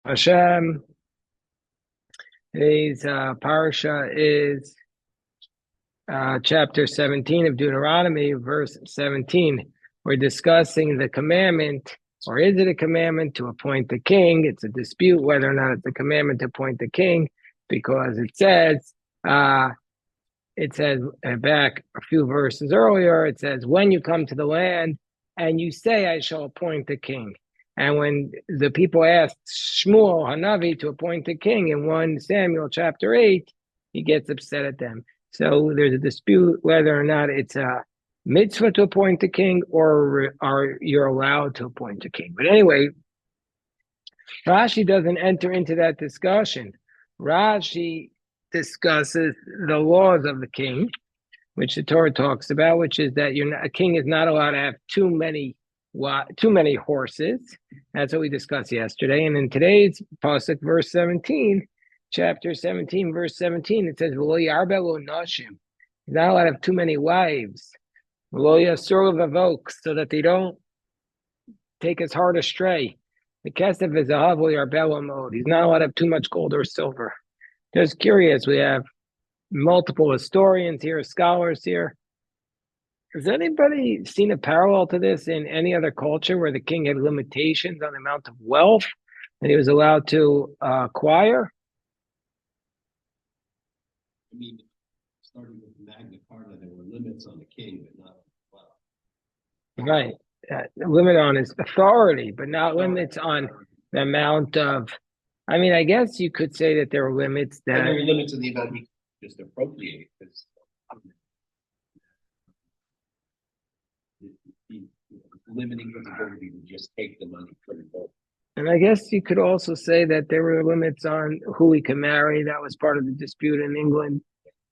Hashem. Today's parsha is chapter 17 of Deuteronomy, verse 17. We're discussing the commandment, or is it a commandment to appoint the king? It's a dispute whether or not it's a commandment to appoint the king, because it says back a few verses earlier, it says, when you come to the land and you say, I shall appoint the king. And when the people asked Shmuel Hanavi to appoint the king in 1 Samuel chapter 8, he gets upset at them. So there's a dispute whether or not it's a mitzvah to appoint the king or are you're allowed to appoint a king. But anyway, Rashi doesn't enter into that discussion. Rashi discusses the laws of the king, which the Torah talks about, which is that a king is not allowed to have too many horses. That's what we discussed yesterday. And in today's pasuk, verse 17, chapter 17, verse 17, it says, "V'lo yarbelu nashim." He's not allowed to have too many wives. V'lo yasur v'avok, so that they don't take his heart astray. The kesef is a havol yarbelu mode. He's not allowed to have too much gold or silver. Just curious, we have multiple historians here, scholars here. Has anybody seen a parallel to this in any other culture where the king had limitations on the amount of wealth that he was allowed to acquire? I mean, starting with Magna Carta, there were limits on the king, but not on wealth. Right. Limit on his authority, but not limits on the amount of. I mean, I guess you could say that there were limits that. And there were limits in the amount he could just appropriate, because limiting his ability to just take the money from the gold. And I guess you could also say that there were limits on who he could marry. That was part of the dispute in England.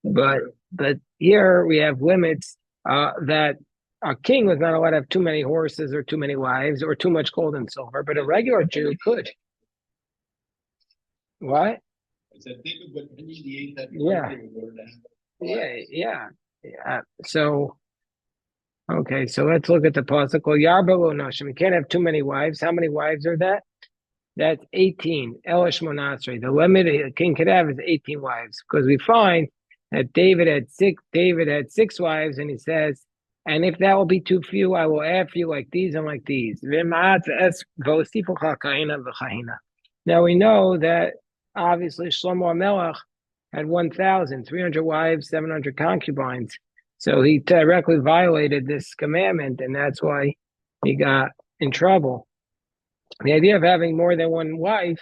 But here we have limits that a king was not allowed to have too many horses or too many wives or too much gold and silver, but a regular Jew could. What? I said, think of what Henry VIII had Yeah. in order to have Yeah. So, okay, so let's look at the pasuk. Yarbelu nashim. You can't have too many wives. How many wives are that? That's 18. Elish Monasri. The limit a king could have is 18 wives, because we find that David had six wives, and he says, and if that will be too few, I will add for you like these and like these. Now we know that obviously Shlomo HaMelech had 1,300 wives, 700 concubines. So he directly violated this commandment, and that's why he got in trouble. The idea of having more than one wife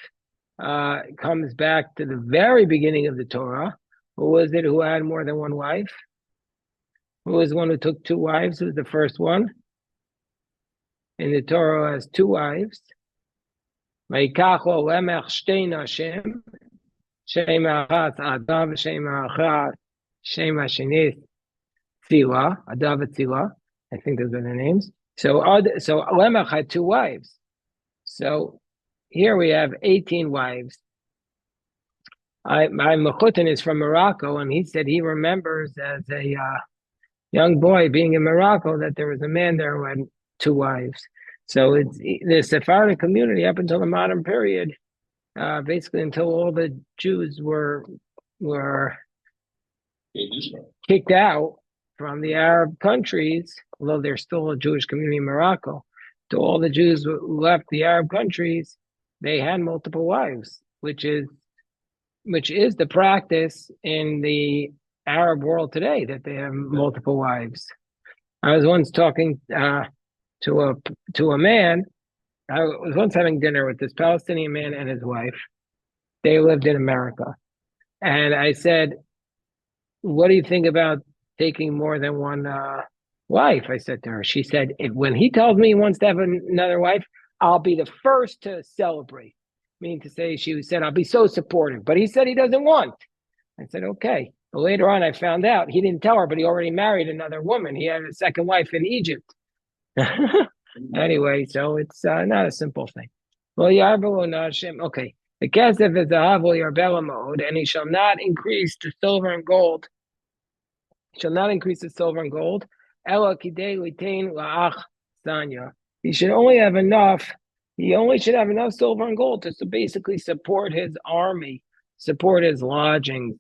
comes back to the very beginning of the Torah. Who was it who had more than one wife? Who was the one who took two wives? Who was the first one? In the Torah has two wives. Vayikach lo lemech shtei nashim, shem achat Adav, shem achat shem hashinith Tzila, Adav and Tzila. I think those are their names. So Lemech had two wives. So here we have 18 wives. My Mechutin is from Morocco, and he said he remembers as a young boy being in Morocco that there was a man there who had two wives. So it's the Sephardic community up until the modern period, basically until all the Jews were kicked out from the Arab countries, although there's still a Jewish community in Morocco. To all the Jews who left the Arab countries, they had multiple wives, which is the practice in the Arab world today, that they have multiple wives. I was once talking to a man. I was once having dinner with this Palestinian man and his wife. They lived in America. And I said, what do you think about taking more than one wife? I said to her. She said, when he tells me he wants to have another wife, I'll be the first to celebrate. Meaning to say, she said, I'll be so supportive. But he said he doesn't want. I said, okay. But later on, I found out he didn't tell her, but he already married another woman. He had a second wife in Egypt. Anyway, so it's not a simple thing. Well, Yarbelu Nashim. Okay. The kesef is a havol yarbelu mode, and he shall not increase the silver and gold. Shall not increase the silver and gold. Ela kidei litain la'ach sanya. He should only have enough He only should have enough silver and gold to basically support his army, support his lodgings,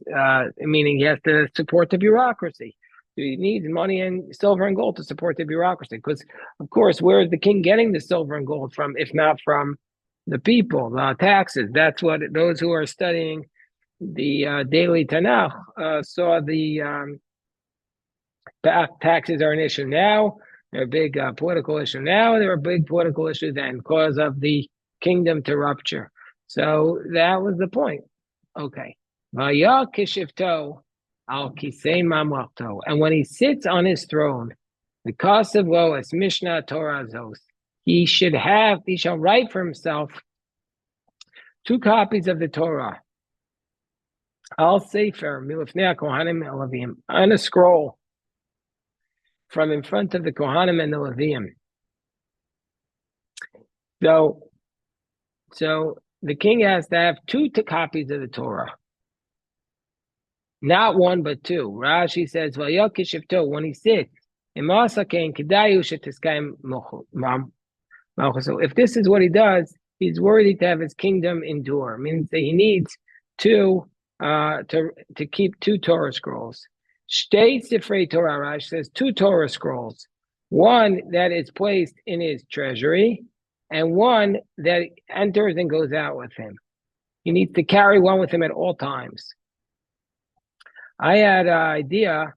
meaning he has to support the bureaucracy. So he needs money and silver and gold to support the bureaucracy. Because, of course, where is the king getting the silver and gold from, if not from the people, the taxes? That's what those who are studying the daily Tanakh saw the taxes are an issue now. They're a big political issue now. They're a big political issue then because of the kingdom to rupture. So that was the point. Okay. Vaya kishivto al kisei mamlachto. And when he sits on his throne, the kasav lois mishnah Torah zos, he shall write for himself 2 copies of the Torah. Al sefer milifnei kohanim elavim, on a scroll from in front of the Kohanim and the Leviim. So the king has to have 2 copies of the Torah. Not 1, but 2. Rashi says, when he sits, so if this is what he does, he's worthy to have his kingdom endure. Means that he needs 2 to keep 2 Torah scrolls. Shtei Sifrei Torah, Rashi says 2 Torah scrolls. 1 that is placed in his treasury, and 1 that enters and goes out with him. He needs to carry 1 with him at all times. I had an idea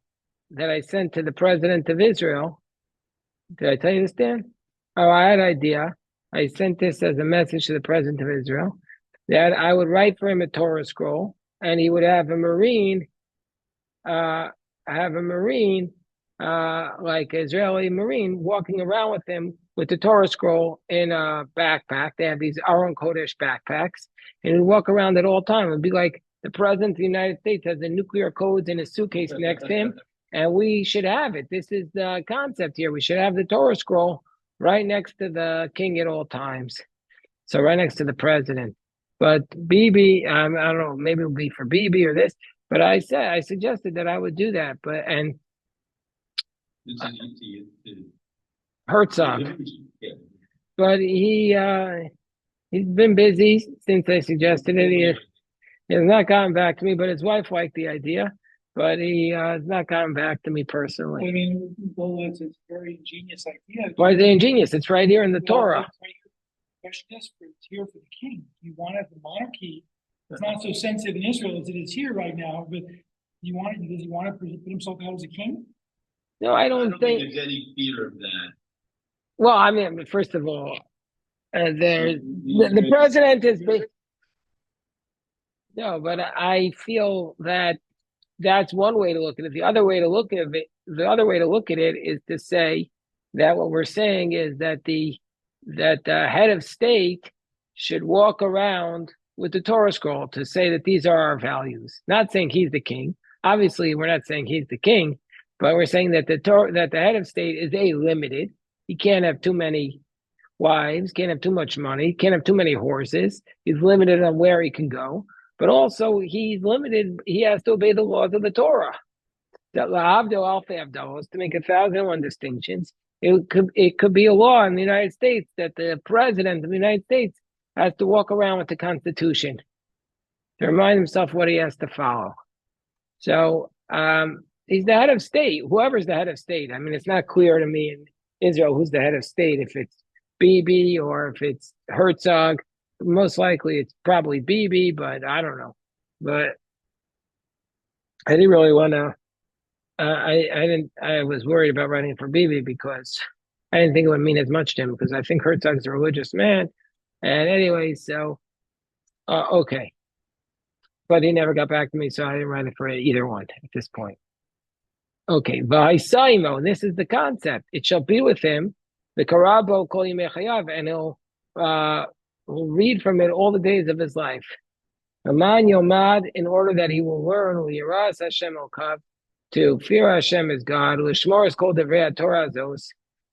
that I sent to the president of Israel. Did I tell you this, Dan? Oh, I had an idea. I sent this as a message to the president of Israel that I would write for him a Torah scroll, and he would have a Marine like Israeli Marine, walking around with him with the Torah scroll in a backpack. They have these Aron Kodesh backpacks, and he'd walk around at all times. It'd be like the president of the United States has the nuclear codes in his suitcase next to him, and we should have it. This is the concept here. We should have the Torah scroll right next to the king at all times. So right next to the president. But Bibi, I don't know, maybe it'll be for Bibi or this. But I suggested that I would do that, Herzog. But he's been busy since I suggested it. He has not gotten back to me, but his wife liked the idea. But he has not gotten back to me personally. I mean, well, it's a very ingenious idea. Why is it ingenious? It's right here in the Torah. The question is, it's here for the king. You want the monarchy. It's not so sensitive in Israel as it is here right now, but does he want to put himself out as a king? No, I don't think there's any fear of that. Well, I mean, first of all, the president is big. No, but I feel that that's one way to look at it. The other way to look at it is to say that what we're saying is that the head of state should walk around with the Torah scroll to say that these are our values. Not saying he's the king. Obviously, we're not saying he's the king, but we're saying that the head of state is limited. He can't have too many wives, can't have too much money, can't have too many horses. He's limited on where he can go. But also, he's limited. He has to obey the laws of the Torah. To make 1,001 distinctions. It could be a law in the United States that the president of the United States has to walk around with the Constitution to remind himself what he has to follow. So he's the head of state. Whoever's the head of state. I mean, it's not clear to me in Israel who's the head of state. If it's Bibi or if it's Herzog. Most likely it's probably Bibi, but I don't know. But I didn't really want to. I was worried about writing for Bibi because I didn't think it would mean as much to him because I think Herzog's a religious man. And anyway, so okay. But he never got back to me, so I didn't write it for either one at this point. Okay, V'haisaimo, and this is the concept. It shall be with him, the Karabo Kol Yimei Chayav, and he'll read from it all the days of his life. Aman Yomad, in order that he will learn Yiras Hashem Okav, to fear Hashem as God. Lishmor is called the Devrei Torah Zos,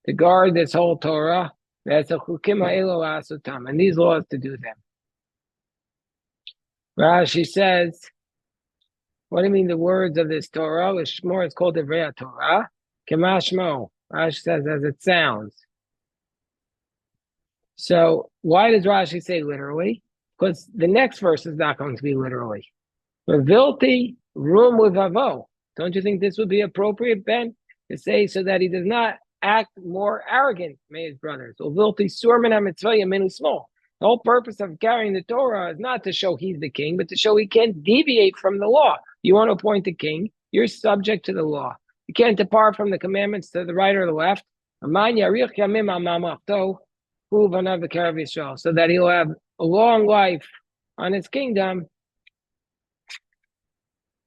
to guard this whole Torah. That's a Chukim Ha'elo Asutam, and these laws to do them. Rashi says, what do you mean the words of this Torah? Lishmor is called the Devrei Torah. Kemashmo, Rashi says as it sounds. So why does Rashi say literally? Because the next verse is not going to be literally. Vilti room with avo. Don't you think this would be appropriate, Ben, to say so that he does not act more arrogant, may his brothers? Vilti surman hamitzvah menu small. The whole purpose of carrying the Torah is not to show he's the king, but to show he can't deviate from the law. You want to appoint a king, you're subject to the law. You can't depart from the commandments to the right or the left. So that he'll have a long life on his kingdom,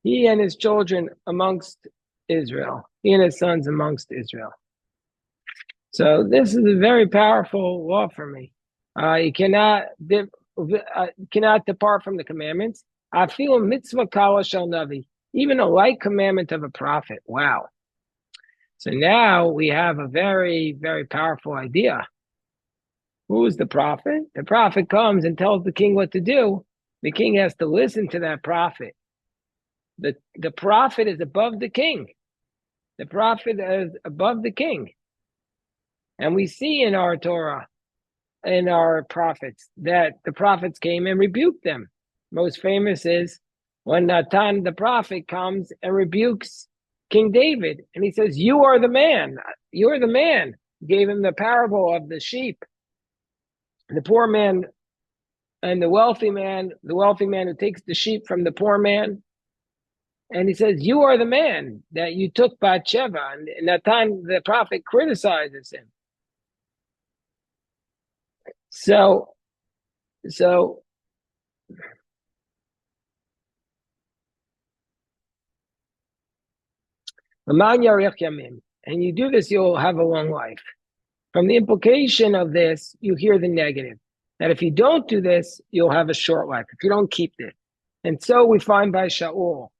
he and his children amongst Israel, he and his sons amongst Israel. So this is a very powerful law for me. You cannot depart from the commandments. I feel mitzvah kala shel navi, even a light commandment of a prophet. Wow. So now we have a very, very powerful idea. Who is the prophet? The prophet comes and tells the king what to do. The king has to listen to that prophet. The prophet is above the king. The prophet is above the king. And we see in our Torah, in our prophets, that the prophets came and rebuked them. Most famous is when Natan the prophet comes and rebukes King David. And he says, you are the man. You're the man. Gave him the parable of the sheep. The poor man and the wealthy man who takes the sheep from the poor man. And he says, you are the man that you took Bathsheba. And Natan, the prophet, criticizes him. So and you do this, you'll have a long life. From the implication of this, you hear the negative, that if you don't do this, you'll have a short life, if you don't keep this. And so we find by Shaul,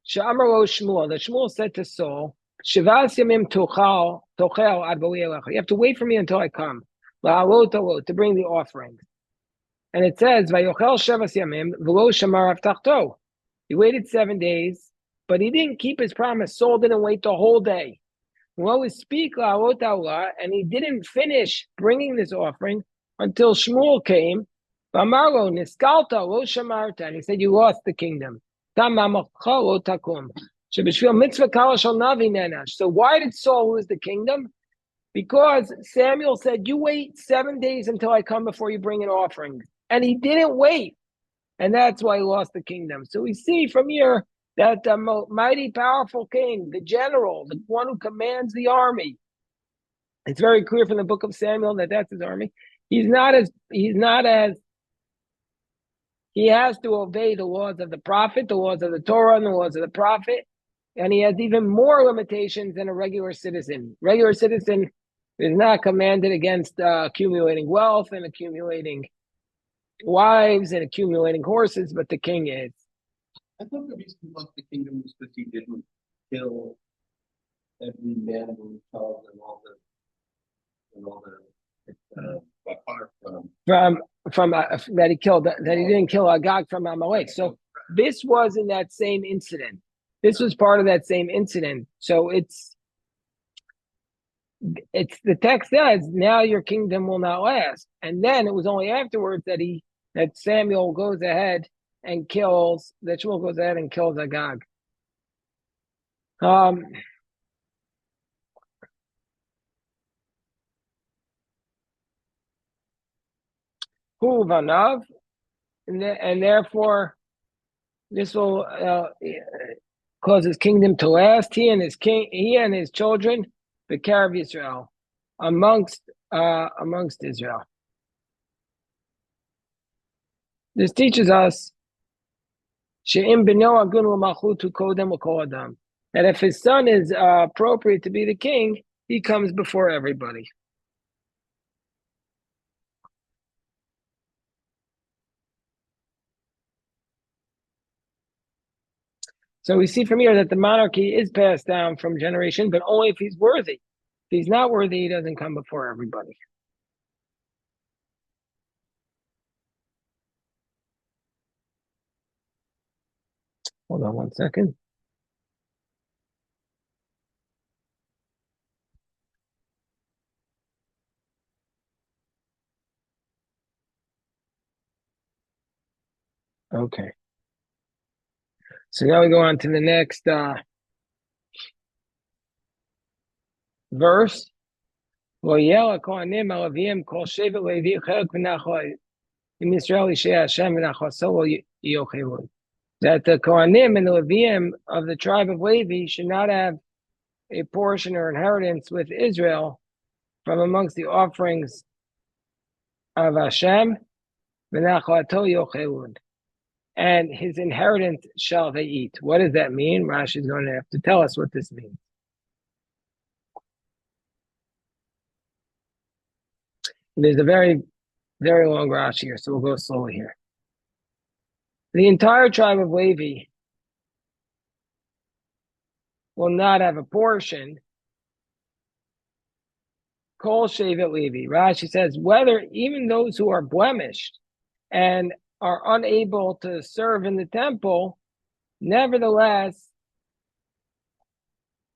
Sha'amaro Shmuel, that Shmuel said to Saul, Shivas yamim tochel ad boi elecha. You have to wait for me until I come, to bring the offerings. And it says, Vayochel shevas yamim v'lo shamar avtachto. He waited 7 days, but he didn't keep his promise. Saul didn't wait the whole day. And he didn't finish bringing this offering until Shmuel came. And he said, you lost the kingdom. So why did Saul lose the kingdom? Because Samuel said, you wait 7 days until I come before you bring an offering. And he didn't wait. And that's why he lost the kingdom. So we see from here that the mighty, powerful king, the general, the one who commands the army, it's very clear from the book of Samuel that that's his army. He has to obey the laws of the prophet, the laws of the Torah, and the laws of the prophet. And he has even more limitations than a regular citizen. Regular citizen is not commanded against accumulating wealth and accumulating wives and accumulating horses, but the king is. I thought the reason he lost the kingdom was because he didn't kill every man and child and all the apart from that he killed, that he didn't kill Agag from Amalek. So this was in that same incident. This was part of that same incident. So it's the text says, now your kingdom will not last. And then it was only afterwards that Samuel goes ahead and kills, that Shmuel goes ahead and kills Agag. Vanav, and therefore this will cause his kingdom to last. He and his children, the care of Israel, amongst Israel. This teaches us that if his son is appropriate to be the king, he comes before everybody. So we see from here that the monarchy is passed down from generation, but only if he's worthy. If he's not worthy, he doesn't come before everybody. Hold on 1 second. Okay. So now we go on to the next verse. That the Kohanim and the Leviim of the tribe of Levi should not have a portion or inheritance with Israel from amongst the offerings of Hashem, and his inheritance shall they eat. What does that mean? Rashi is going to have to tell us what this means. There's a very, very long Rashi here, so we'll go slowly here. The entire tribe of Levi will not have a portion. Kol Shevet Levi. Rashi says, whether even those who are blemished and are unable to serve in the temple, nevertheless,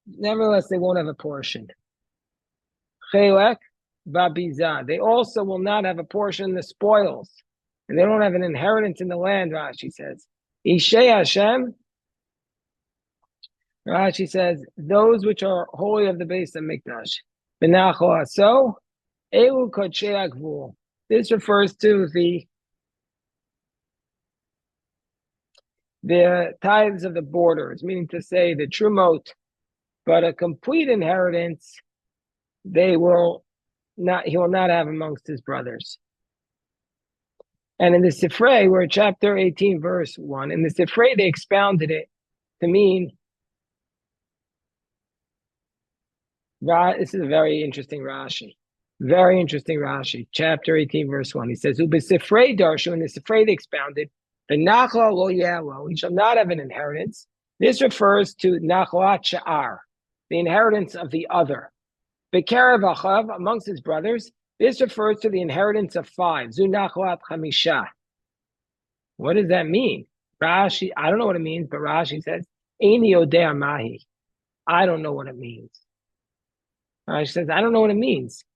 they won't have a portion. Chelek Babizah. They also will not have a portion in the spoils. And they don't have an inheritance in the land, Rashi says. Ishei Hashem, Rashi says, those which are holy of the base of Mikdash. Benachol Aso, Elu Kodshei Agvul. This refers to the tithes of the borders, meaning to say the trumot, but a complete inheritance he will not have amongst his brothers. And in the Sifrei, we're at chapter 18, verse 1. In the Sifrei, they expounded it to mean, this is a very interesting Rashi. Very interesting Rashi. Chapter 18, verse 1. He says, Ube Sifrei Darshu, in the Sifrei they expounded, the Nachla lo yalo, he shall not have an inheritance. This refers to Nachlat Sha'ar, the inheritance of the other. Bekarev Achav, amongst his brothers, this refers to the inheritance of 5. Zunachlat Chamisha. What does that mean? Rashi, I don't know what it means, but Rashi says, Eini Yodea Mahi. I don't know what it means. Rashi says, I don't know what it means.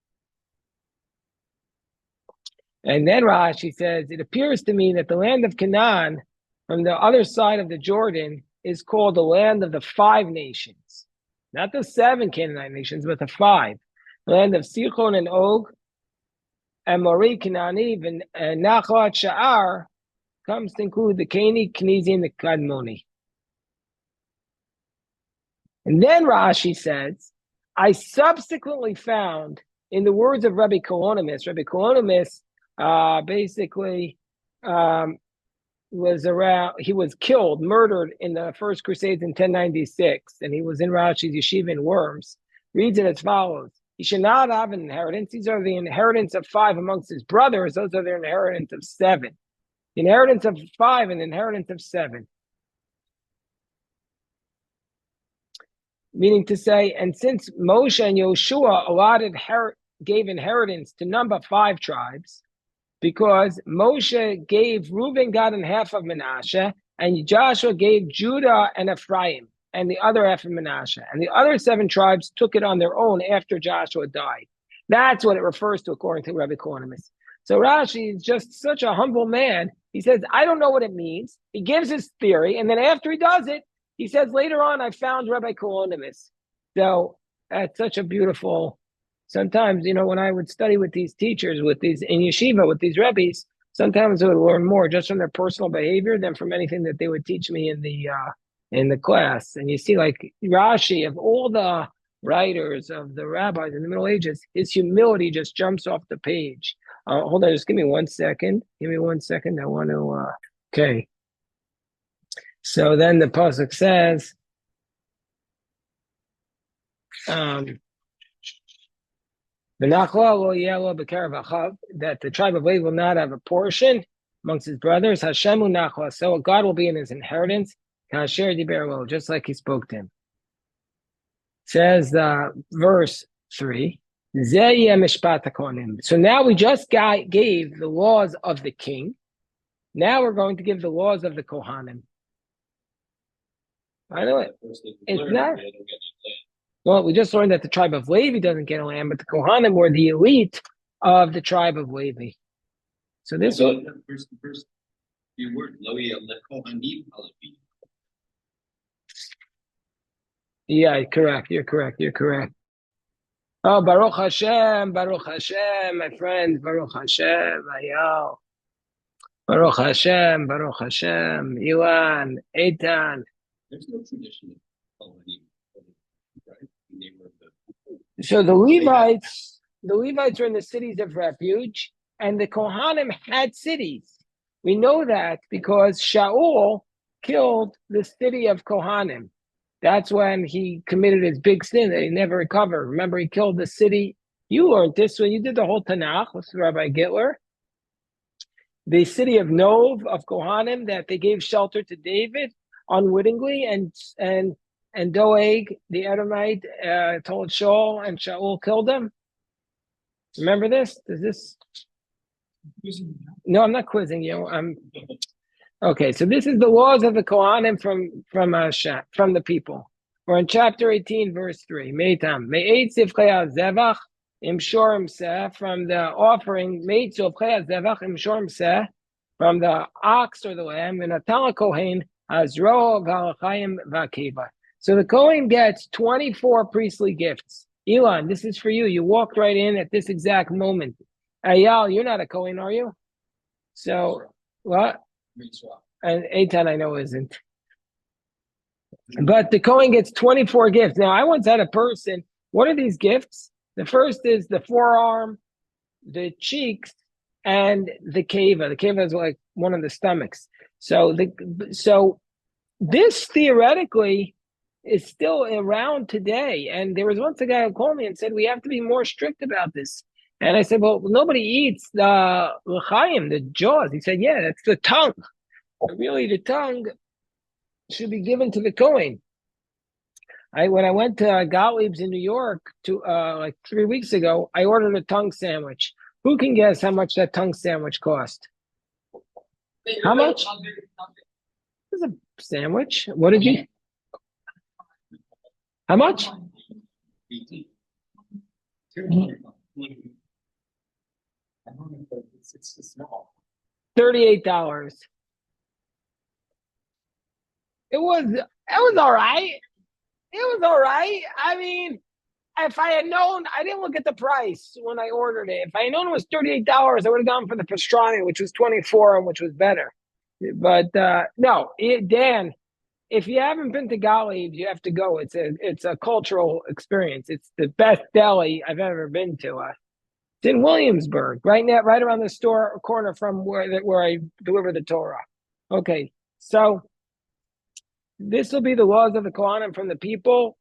And then Rashi says, it appears to me that the land of Canaan, from the other side of the Jordan, is called the land of the 5 nations. Not the 7 Canaanite nations, but the 5. The land of Sichon and Og, and Mori, Kanani, and Nachlat Sha'ar comes to include the Keni, Kenizi, and the Kadmoni. And then Rashi says, I subsequently found, in the words of Rabbi Kolonimus basically he was killed, murdered in the First Crusades in 1096, and he was in Rashi's yeshiva in Worms, reads it as follows. He should not have an inheritance. These are the inheritance of 5 amongst his brothers. Those are their inheritance of 7. The inheritance of 5 and the inheritance of 7. Meaning to say, and since Moshe and Yoshua gave inheritance to number 5 tribes, because Moshe Reuben got in half of Manasseh, and Joshua gave Judah and Ephraim, and the other half of Manasseh. And the other 7 tribes took it on their own after Joshua died. That's what it refers to, according to Rabbi Kolonimus. So Rashi is just such a humble man. He says, I don't know what it means. He gives his theory, and then after he does it, he says, later on, I found Rabbi Kolonimus. So that's such a beautiful... Sometimes, when I would study with these teachers, in yeshiva, with these rebbes, sometimes I would learn more just from their personal behavior than from anything that they would teach me in the class. And you see, like Rashi, of all the writers of the rabbis in the Middle Ages, his humility just jumps off the page. Hold on, just give me 1 second. Give me 1 second. I want to. Okay. So then the pasuk says. That the tribe of Levi will not have a portion amongst his brothers. Hashemu Nachla, so God will be in his inheritance. Just like he spoke to him. Says verse 3. So now we just gave the laws of the king. Now we're going to give the laws of the Kohanim. I know it. It's not. Well, we just learned that the tribe of Levi doesn't get a land, but the Kohanim were the elite of the tribe of Levi. So this first, Your word, Loya Lekohanim Halavi. Yeah, correct. You're correct. Oh, Baruch Hashem, my friend, Baruch Hashem, Ayal. Baruch Hashem, Ilan, Eitan. There's no tradition of Kohanim, right? The name of the So the Levites are in the cities of refuge, and the Kohanim had cities. We know that because Shaul killed the city of Kohanim. That's when he committed his big sin that he never recovered. Remember, he killed the city. You learned this when you did the whole Tanakh with Rabbi Gittler. The city of Nov, of Kohanim, that they gave shelter to David unwittingly, and Doeg, the Edomite, told Shaul, and Shaul killed him. Remember this? Does this? No, I'm not quizzing you. Okay, so this is the laws of the Kohanim from the people. We're in chapter 18, verse 3. Meitam. Me'et sivchei zevach imshorim seh, from the offering, me'et sivchei zevach imshorim seh, from the ox or the lamb, and atala kohen hazro v'alachayim v'akiva. So the Kohen gets 24 priestly gifts. Elon, this is for you. You walked right in at this exact moment. Ayal, you're not a Kohen, are you? So, what? And Eitan, I know, isn't. But the Kohen gets 24 gifts. Now, I once had a person, what are these gifts? The first is the forearm, the cheeks, and the keva. The keva is like one of the stomachs. So this theoretically is still around today. And there was once a guy who called me and said, we have to be more strict about this. And I said, well, nobody eats the l'chaim, the jaws. He said, yeah, that's the tongue. But really, the tongue should be given to the Kohen. When I went to Gottlieb's in New York like 3 weeks ago, I ordered a tongue sandwich. Who can guess how much that tongue sandwich cost? How much? It was a sandwich. What did you? How much? $38. It was all right. It was all right. I mean, if I had known, I didn't look at the price when I ordered it. If I had known it was $38, I would have gone for the pastrami, which was 24 and which was better. But no, Dan, if you haven't been to Gottlieb's, you have to go. It's a cultural experience. It's the best deli I've ever been to. It's in Williamsburg, right around the corner from where I deliver the Torah. Okay, so this will be the laws of the Kohanim from the people.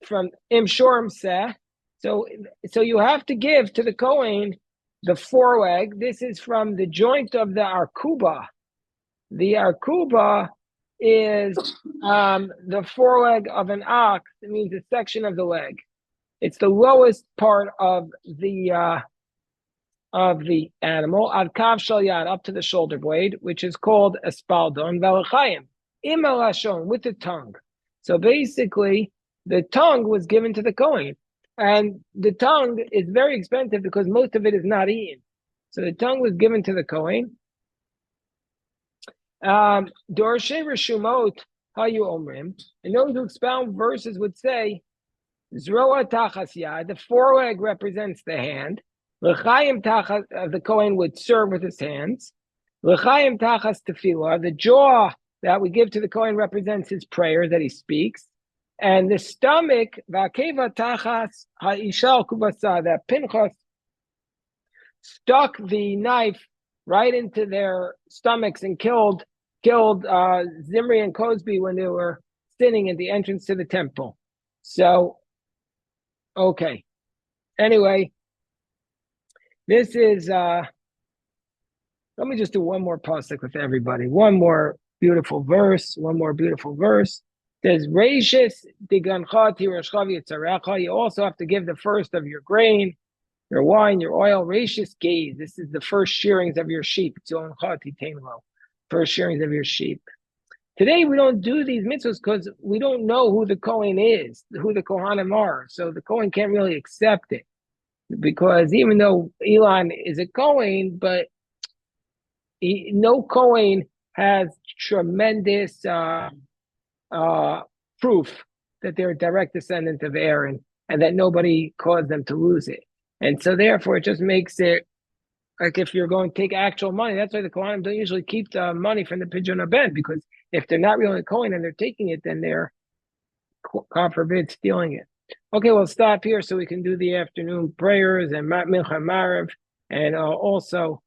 From Imshorim Seh. So you have to give to the Kohen the foreleg. This is from the joint of the Arkuba. The Arkuba is the foreleg of an ox. It means a section of the leg. It's the lowest part of the animal, ad kav shel yad, up to the shoulder blade, which is called espaldon velachayim, im lashon, with the tongue. So basically, the tongue was given to the Kohen, and the tongue is very expensive because most of it is not eaten. So the tongue was given to the Kohen. Dorshei Reshumot hayu omrim, and those who expound verses would say, Zroa tachas yad, the foreleg represents the hand. L'chaim tachas, the Kohen would serve with his hands. L'chaim tachas tefillah, the jaw that we give to the Kohen represents his prayers that he speaks. And the stomach, v'akeva tachas ha'ishal kubasa, that Pinchas stuck the knife right into their stomachs and killed Zimri and Cosby when they were sinning at the entrance to the temple. So, okay. Anyway, this is, let me just do one more pasuk with everybody. One more beautiful verse. There's Reishis digancha tirashchav yitzarecha. You also have to give the first of your grain, your wine, your oil. Reishis gaze. This is the first shearings of your sheep. First shearings of your sheep. Today we don't do these mitzvahs because we don't know who the Kohen is, who the Kohanim are. So the Kohen can't really accept it. because even though Elon is a Kohen, but no Kohen has tremendous proof that they're a direct descendant of Aaron and that nobody caused them to lose it. And so therefore it just makes it like if you're going to take actual money, that's why the Kohanim don't usually keep the money from the Pidyon Haben, because if they're not really a Kohen and they're taking it, then they're, God forbid, stealing it. Okay, we'll stop here so we can do the afternoon prayers and Mincha Maariv, and also